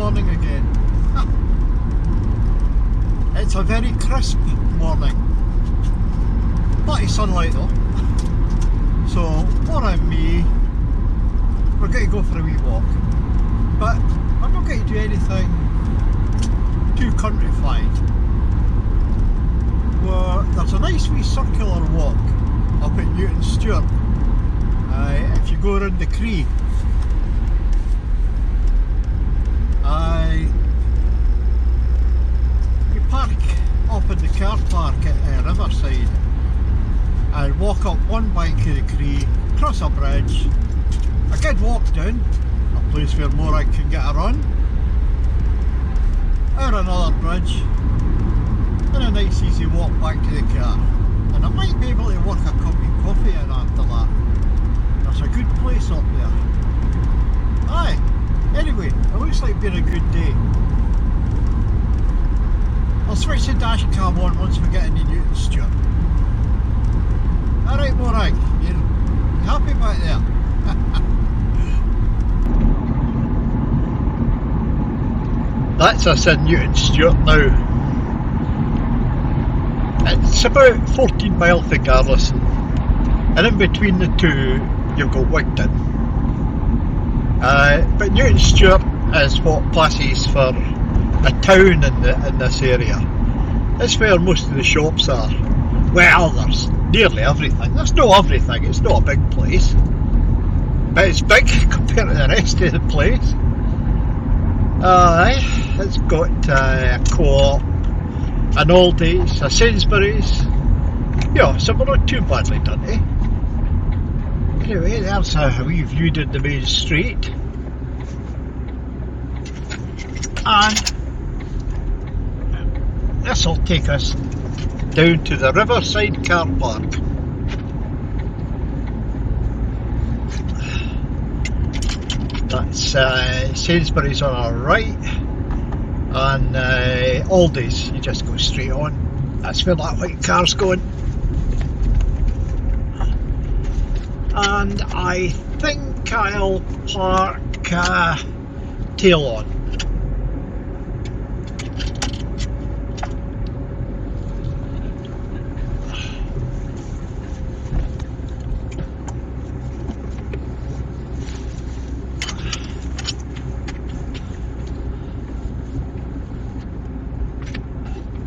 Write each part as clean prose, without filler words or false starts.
morning again. It's a very crisp morning. Plenty of sunlight though. So, Laura and me, we're going to go for a wee walk. But I'm not going to do anything too countrified. There's a nice wee circular walk up at Newton Stewart. If you go around the Cree. You park up in the car park at Riverside and walk up one bank of the Cree, cross a bridge, a good walk down, a place where Morag can get a run, over another bridge, and a nice easy walk back to the car. And I might be able to work a cup of coffee in after that. There's a good place up there. Aye, anyway, it looks like being a good day. I'll switch the dash cam on once we get into Newton Stewart. Alright Morag, you happy back there? That's us in Newton Stewart now. It's about 14 miles from Garrison, and in between the two you've got Wigton. But Newton Stewart is what passes for a town in this area. It's where most of the shops are. Well, there's nearly everything. There's no everything, it's not a big place. But it's big compared to the rest of the place. It's got a Co-op, an Aldi's, a Sainsbury's. Yeah, so we're not too badly done, eh? Anyway, there's a wee view down the main street. And this will take us down to the Riverside car park. That's Sainsbury's on our right, and Aldi's, you just go straight on. That's where that white car's going. And I think I'll park tail on.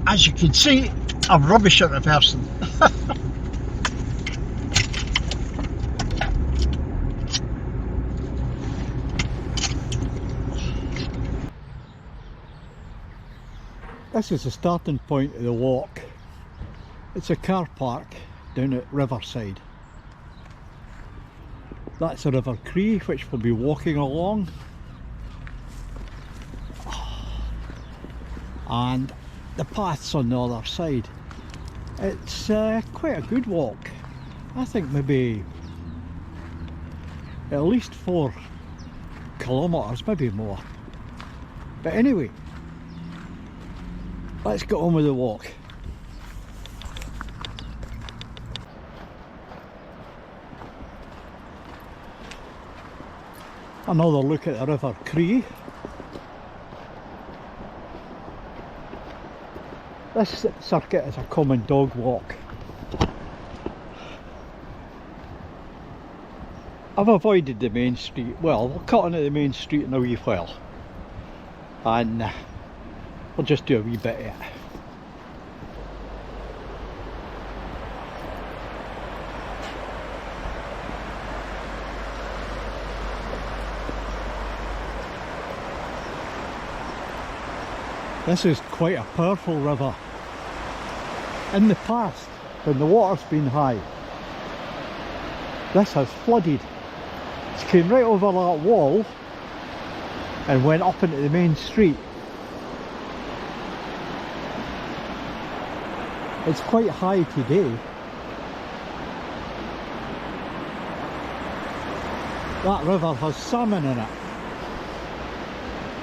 As you can see, I'm rubbish at reversing. This is the starting point of the walk. It's a car park down at Riverside. That's the River Cree, which we'll be walking along. And the path's on the other side. It's quite a good walk. I think maybe at least 4 kilometres, maybe more. But anyway, let's get on with the walk. Another look at the River Cree. This circuit is a common dog walk. I've avoided the main street. Well, we'll cut into the main street in a wee while, and we'll just do a wee bit of it. This is quite a powerful river. In the past, when the water's been high, this has flooded. It came right over that wall and went up into the main street. It's quite high today. That river has salmon in it.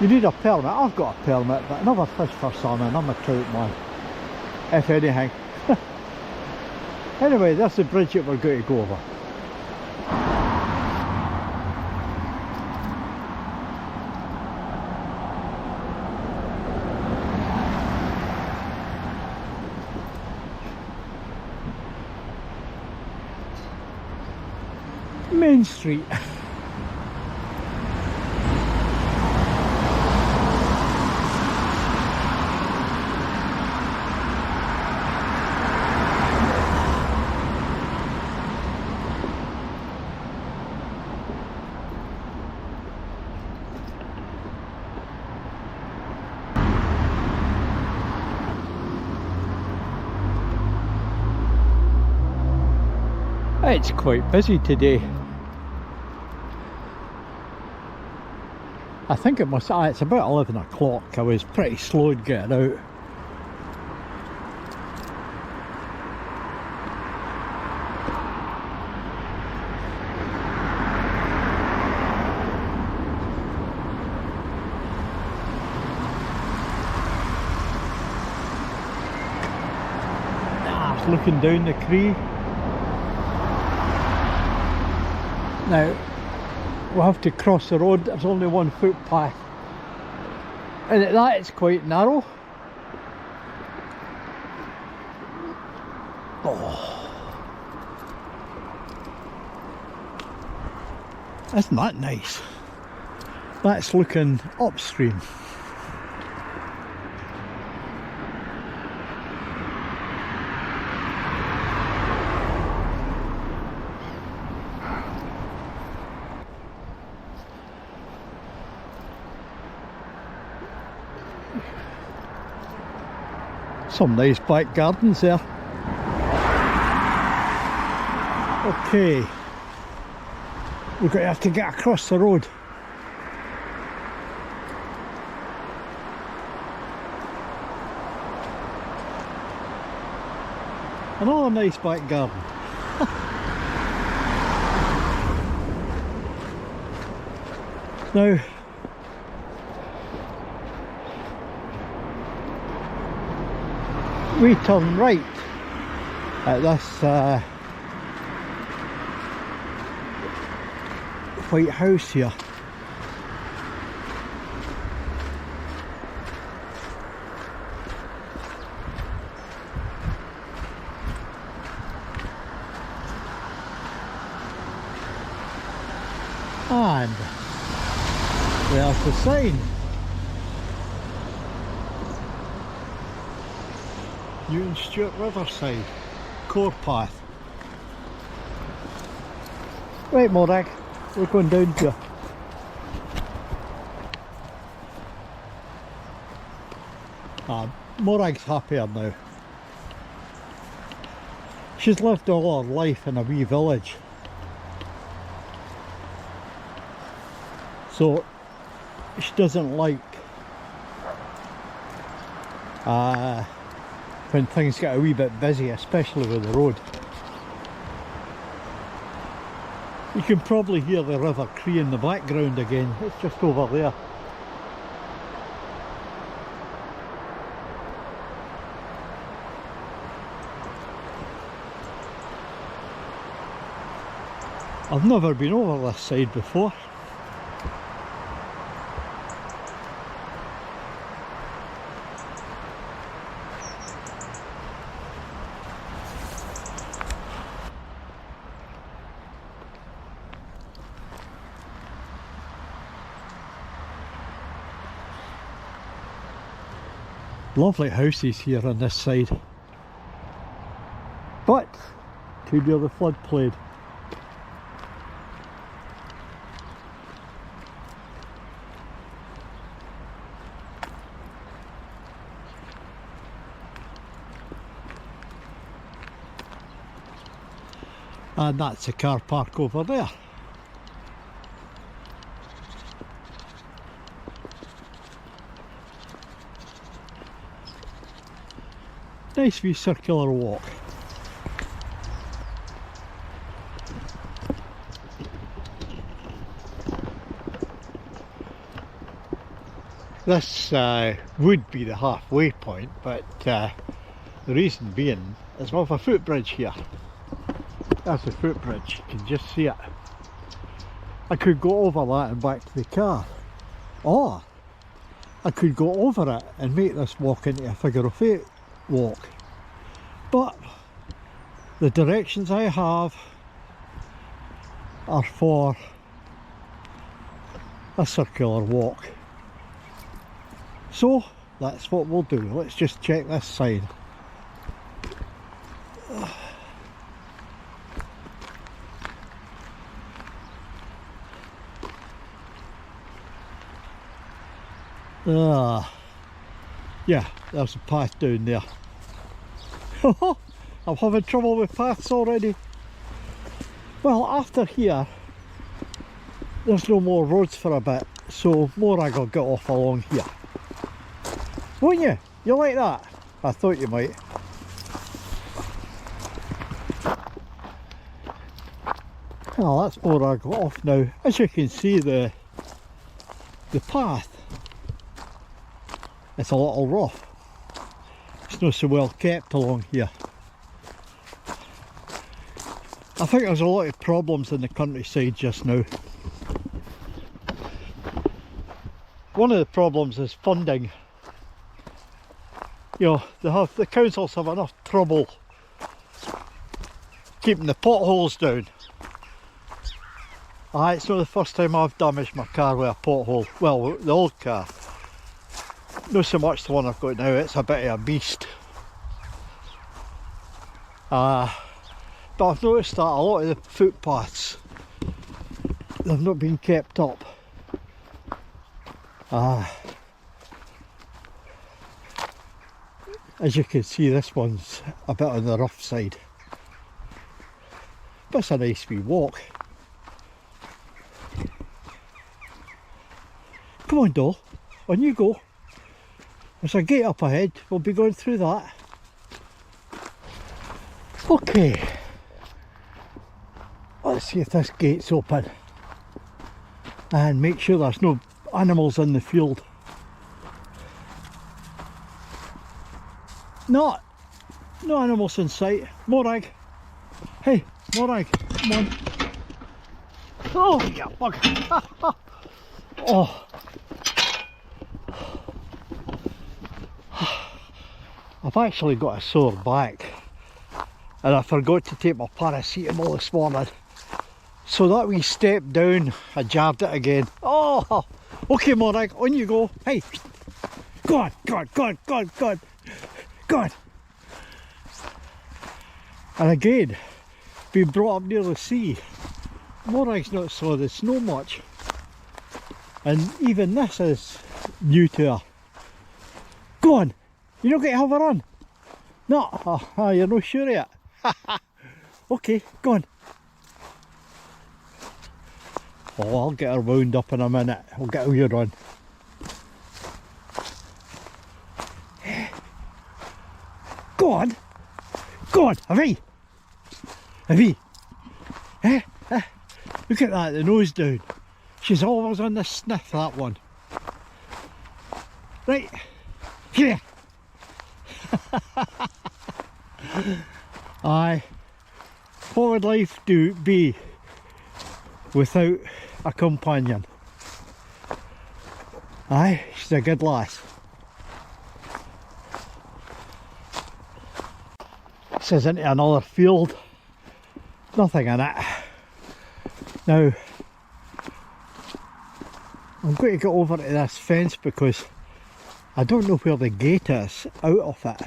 You need a permit. I've got a permit, but I never fish for salmon. I'm a trout man, if anything. Anyway, that's the bridge that we're going to go over. Main Street. It's quite busy today. I think it must, it's about 11 o'clock. I was pretty slow in getting out. Looking down the Cree. Now, we'll have to cross the road. There's only one footpath, and at that it's quite narrow. Oh, isn't that nice? That's looking upstream. Some nice back gardens there. Okay, we're going to have to get across the road. Another nice back garden. Now, we turn right at this white house here. And there's the sign. Newton Stewart Riverside, core path. Right, Morag, we're going down here. Morag's happier now. She's lived all her life in a wee village. So she doesn't like when things get a wee bit busy, especially with the road. You can probably hear the River Cree in the background again. It's just over there. I've never been over this side before. Lovely houses here on this side, but too near the floodplain. And that's a car park over there. Nice wee circular walk. This would be the halfway point, but the reason being is we have a footbridge here. That's the footbridge, you can just see it. I could go over that and back to the car, or I could go over it and make this walk into a figure of eight walk. But the directions I have are for a circular walk. So that's what we'll do. Let's just check this sign. Yeah, there's a path down there. I'm having trouble with paths already. Well, after here, there's no more roads for a bit, so Morag will get off along here. Won't you? You like that? I thought you might. Well, that's Morag off now. As you can see, the path, it's a little rough. It's not so well kept along here. I think there's a lot of problems in the countryside just now. One of the problems is funding. You know, the councils have enough trouble keeping the potholes down. It's not the first time I've damaged my car with a pothole. Well, the old car. Not so much the one I've got now, it's a bit of a beast. But I've noticed that a lot of the footpaths, they've not been kept up. As you can see, this one's a bit on the rough side. But it's a nice wee walk. Come on, doll, on you go. There's a gate up ahead, we'll be going through that. Okay. Let's see if this gate's open. And make sure there's no animals in the field. No animals in sight. Morag. Hey, Morag, come on. Oh, yeah, bug. Oh. I've actually got a sore back. And I forgot to take my paracetamol this morning. So that wee step down, I jabbed it again. Oh, okay, Morag, on you go. Hey, go on, go on, go on, go on, go on, go on. And again, being brought up near the sea, Morag's not saw the snow much. And even this is new to her. Go on, you don't get to have a run. No, you're not sure yet. Okay, go on. Oh, I'll get her wound up in a minute. I'll get a wee run. Go on. Go on, Avi. Avi. Look at that, the nose down. She's always on the sniff, that one. Right, here. Aye. What would life be without a companion? Aye, she's a good lass. This is into another field. Nothing in it. Now, I'm going to get over to this fence because I don't know where the gate is out of it.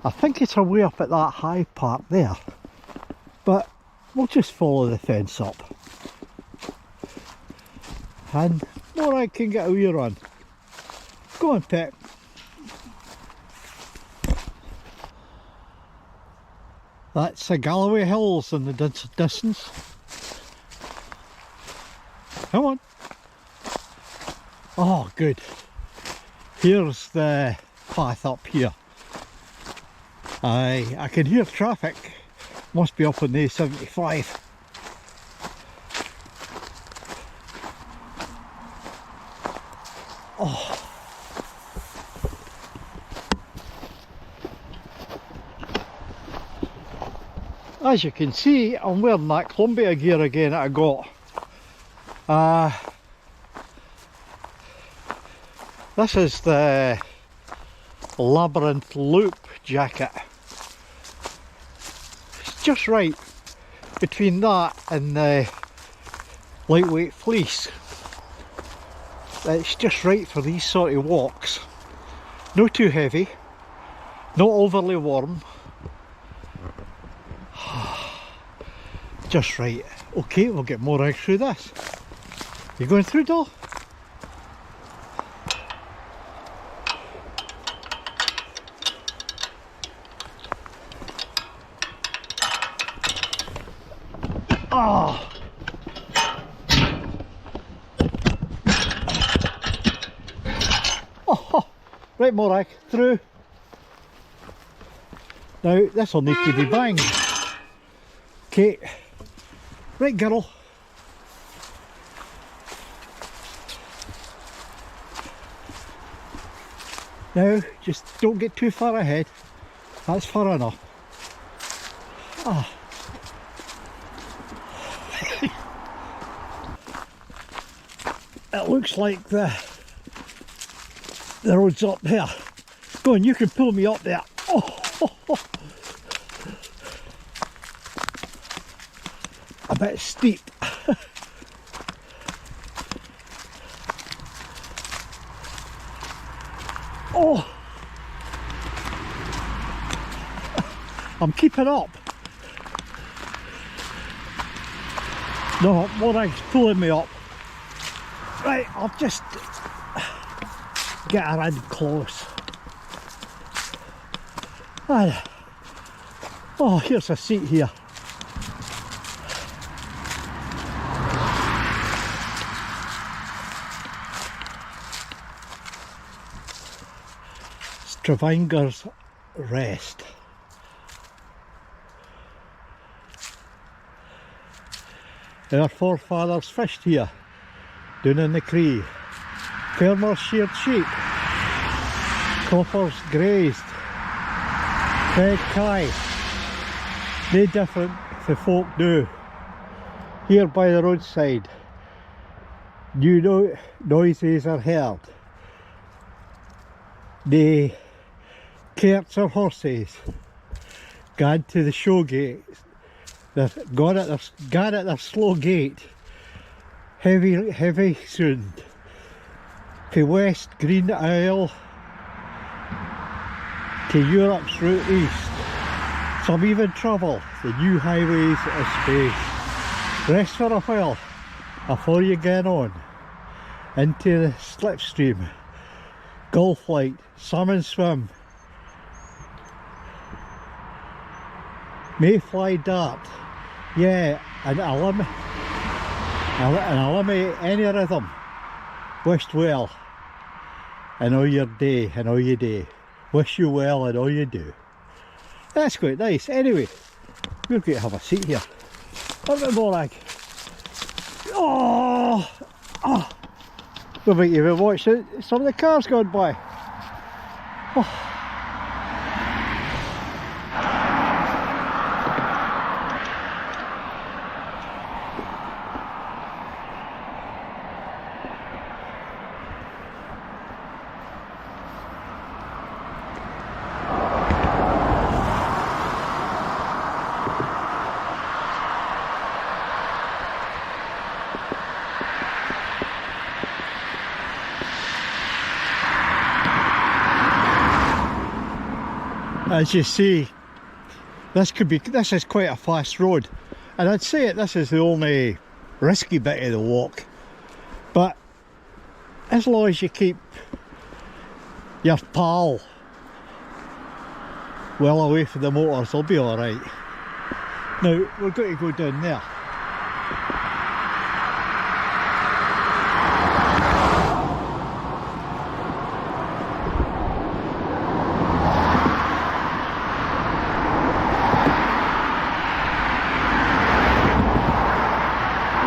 I think it's away up at that high part there. But we'll just follow the fence up. And Morag can get a wee run. Go on, pet. That's the Galloway Hills in the distance. Come on. Oh, good. Here's the path up here. I can hear traffic. Must be up on the A75. Oh. As you can see, I'm wearing that Columbia gear again that I got. This is the Labyrinth Loop jacket. It's just right between that and the lightweight fleece. It's just right for these sort of walks. No too heavy, not overly warm. Just right. Okay, we'll get Morag through this. You going through, doll? Oh. Oh, right, Morag, through. Now, this will need to be banged. Okay, right, girl. Now, just don't get too far ahead. That's far enough. Oh. It looks like the road's up there. Go on, you can pull me up there. Oh. A bit steep. Oh, I'm keeping up. No, Morag's pulling me up. Right, I'll just get her in close. And, oh, here's a seat here. Stravanger's Rest. Our forefathers fished here, down in the Cree. Farmers sheared sheep, coppers grazed, fed kye. No different for folk do. Here by the roadside, new noises are heard. The carts or horses gone to the show gate. They've gone at their slow gate. Heavy sound. To West Green Isle to Europe's route east. Some even travel the new highways of space. Rest for a while before you get on into the slipstream. Golf light, salmon swim, mayfly dart, yeah, and eliminate any rhythm. Wished well in all your day and all you do. Wish you well in all you do. That's quite nice. Anyway, we're going to have a seat here. Look at Morag. Oh, oh. We might even watch some of the cars going by. Oh. As you see, this is quite a fast road, and I'd say this is the only risky bit of the walk, but as long as you keep your pal well away from the motors, they'll be alright. Now we're going to go down there.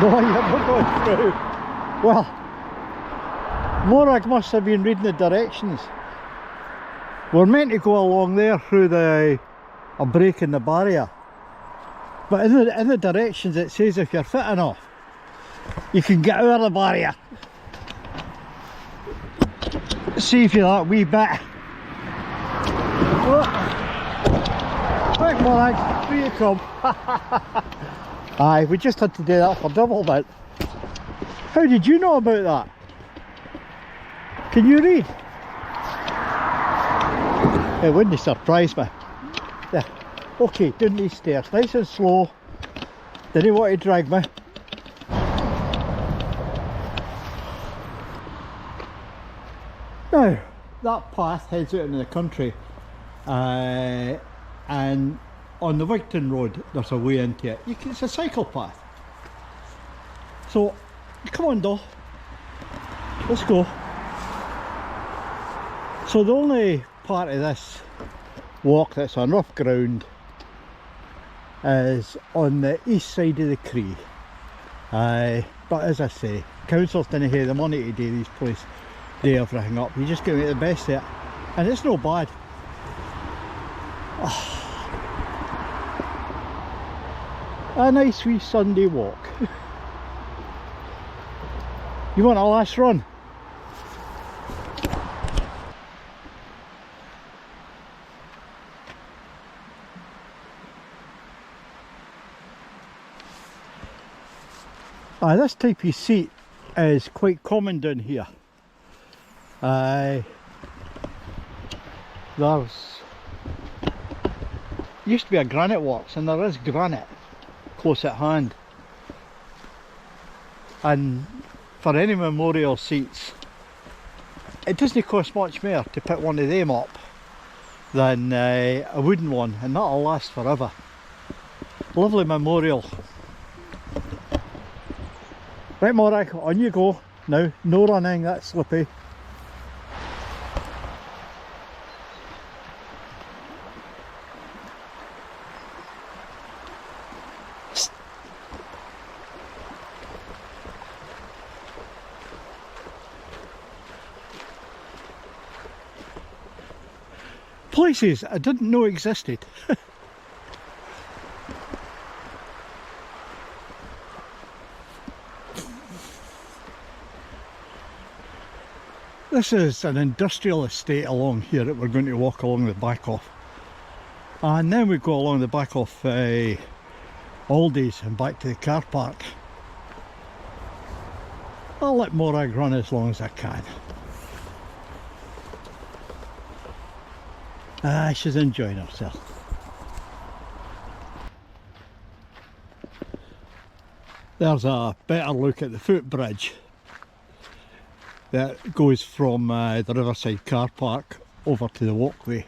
No, you're not going through. Well, Morag must have been reading the directions. We're meant to go along there through a break in the barrier, but in the directions it says if you're fit enough, you can get out of the barrier. See if you're that wee bit. Oh. Right, Morag, here you come. Aye, we just had to do that for double bit. How did you know about that? Can you read? It wouldn't surprise me. Yeah. Okay, down these stairs, nice and slow. Didn't want to drag me. Now, that path heads out into the country, and on the Wigton Road there's a way into it. It's a cycle path. So, come on Doll, let's go. So the only part of this walk that's on rough ground is on the east side of the Cree. But as I say, councils didn't have the money to do these places, do everything up. You just got to make the best of it, and it's no bad. Oh. A nice wee Sunday walk. You want a last run? This type of seat is quite common down here. There's used to be a granite works, and there is granite close at hand. And for any memorial seats, it doesn't cost much more to put one of them up than a wooden one, and that'll last forever. Lovely memorial. Right Morag, on you go. Now, no running, that's slippy. Places I didn't know existed. This is an industrial estate along here that we're going to walk along the back of. And then we go along the back of Aldi's and back to the car park. I'll let Morag run as long as I can. She's enjoying herself. There's a better look at the footbridge that goes from the Riverside car park over to the walkway.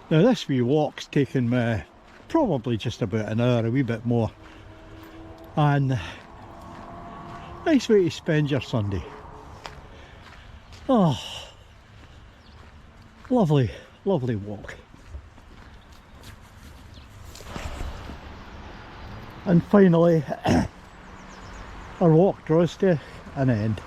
Now this wee walk's taken me probably just about an hour, a wee bit more. And nice way to spend your Sunday. Oh, lovely, lovely walk. And finally, our walk draws to an end.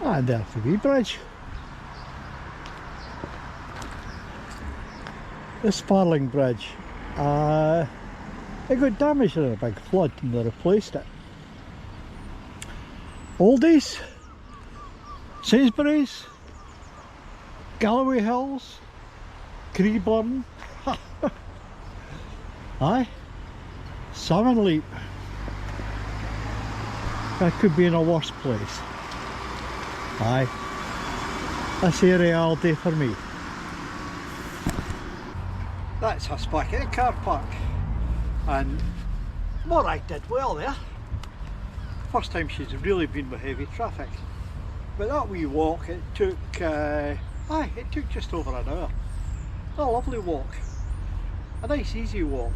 And there's the wee bridge. The Sparling Bridge. It got damaged in a big flood and they replaced it. Aldi's, Sainsbury's, Galloway Hills, Cree Burn. Aye, Salmon Leap. That could be in a worse place. Aye, this area all day for me. That's us back at the car park, and Morag did well there. First time she's really been with heavy traffic. But that wee walk, it took just over an hour. A lovely walk, a nice easy walk.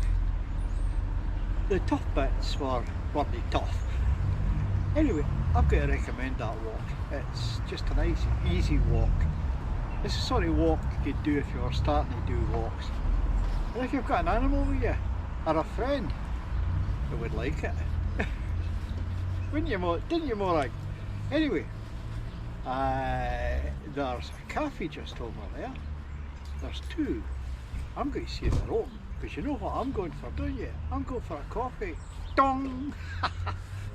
The tough bits weren't tough. Anyway, I've got to recommend that walk. It's just a nice, easy walk. It's the sort of walk you could do if you were starting to do walks. And if you've got an animal with you, or a friend, who would like it. Didn't you, Morag? Anyway, there's a cafe just over there. There's two. I'm going to see if they're open. Because you know what I'm going for, don't you? I'm going for a coffee. Dong!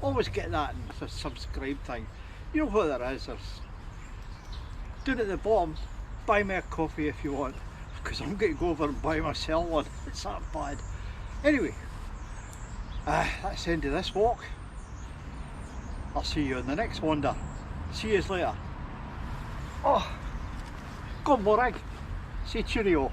Always get that in the subscribe thing. You know what there is? There's down at the bottom, buy me a coffee if you want. Because I'm going to go over and buy myself one. It's that bad. Anyway, that's the end of this walk. I'll see you on the next wander. See you later. Oh, go on, Morag. Say cheerio.